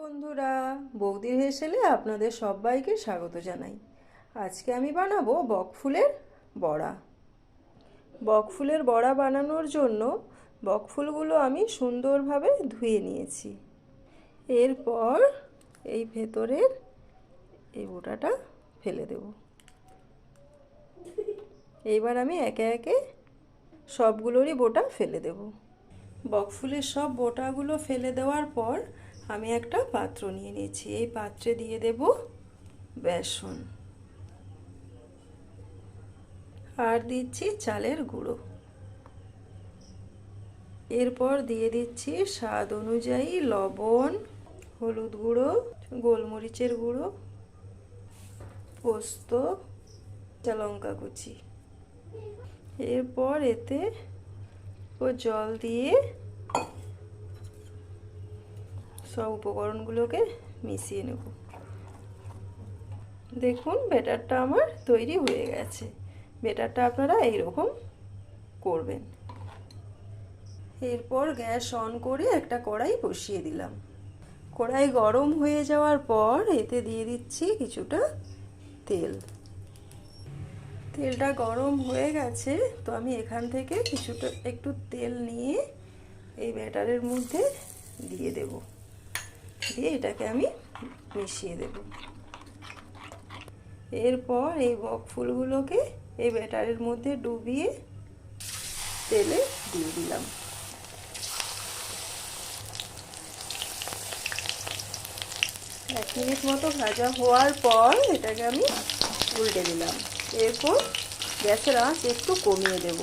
বন্ধুরা, বৌদির হেসেলে আপনাদের সবাইকে স্বাগত জানাই। আজকে আমি বানাবো বকফুলের বড়া। বকফুলের বড়া বানানোর জন্য বকফুলগুলো আমি সুন্দরভাবে ধুয়ে নিয়েছি। এরপর এই ভেতরের এই বোটাটা ফেলে দেব। এইবার আমি একে একে সবগুলোরই বোটা ফেলে দেব। বকফুলের সব বোটাগুলো ফেলে দেওয়ার পর আমি একটা পাত্র নিয়ে নিয়েছি। এই পাত্রে দিয়ে দেব বেসন আর দিচ্ছি চালের গুঁড়ো। এরপর দিয়ে দিচ্ছি স্বাদ অনুযায়ী লবণ, হলুদ গুঁড়ো, গোলমরিচের গুঁড়ো, পোস্ত, কাঁচা লঙ্কা কুচি। এরপর এতে জল দিয়ে সব উপকরণগুলোকে মিশিয়ে নেব। দেখুন ব্যাটারটা আমার তৈরি হয়ে গেছে। ব্যাটারটা আপনারা এইরকম করবেন। এরপর গ্যাস অন করে একটা কড়াই বসিয়ে দিলাম। কড়াই গরম হয়ে যাওয়ার পর এতে দিয়ে দিচ্ছি কিছুটা তেল। তেলটা গরম হয়ে গেছে, তো আমি এখান থেকে কিছুটা একটু তেল নিয়ে এই ব্যাটারের মধ্যে দিয়ে দেব। দিয়ে এটাকে আমি মিশিয়ে দেব। এরপর এই বকফুলগুলোকে এই ব্যাটারের মধ্যে ডুবিয়ে তেলে দিয়ে দিলাম। এক মিনিট মতো ভাজা হওয়ার পর এটাকে আমি উল্টে দিলাম। এরপর গ্যাসের আঁচ একটু কমিয়ে দেব।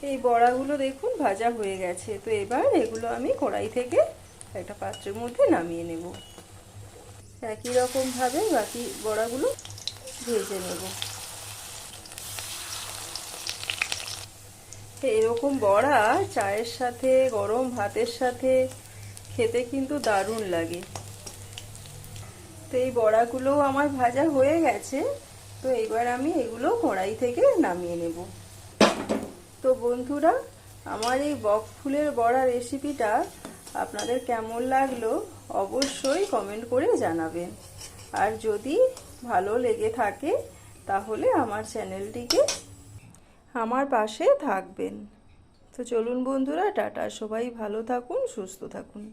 এই বড়াগুলো দেখুন ভাজা হয়ে গেছে। তো এবার এগুলো আমি কড়াই থেকে একটা পাত্রের মধ্যে নামিয়ে নেব। একই রকমভাবে বাকি বড়াগুলো ভেজে নেব। এরকম বড়া চায়ের সাথে, গরম ভাতের সাথে খেতে কিন্তু দারুণ লাগে। তো এই বড়াগুলো আমার ভাজা হয়ে গেছে। তো এবার আমি এগুলো কড়াই থেকে নামিয়ে নেব। তো বন্ধুরা, আমার এই বকফুলের বড়া রেসিপিটা আপনাদের কেমন লাগলো অবশ্যই কমেন্ট করে জানাবেন। আর যদি ভালো লেগে থাকে তাহলে আমার চ্যানেলটিকে আমার পাশে থাকবেন। তো চলুন বন্ধুরা, টাটা। সবাই ভালো থাকুন, সুস্থ থাকুন।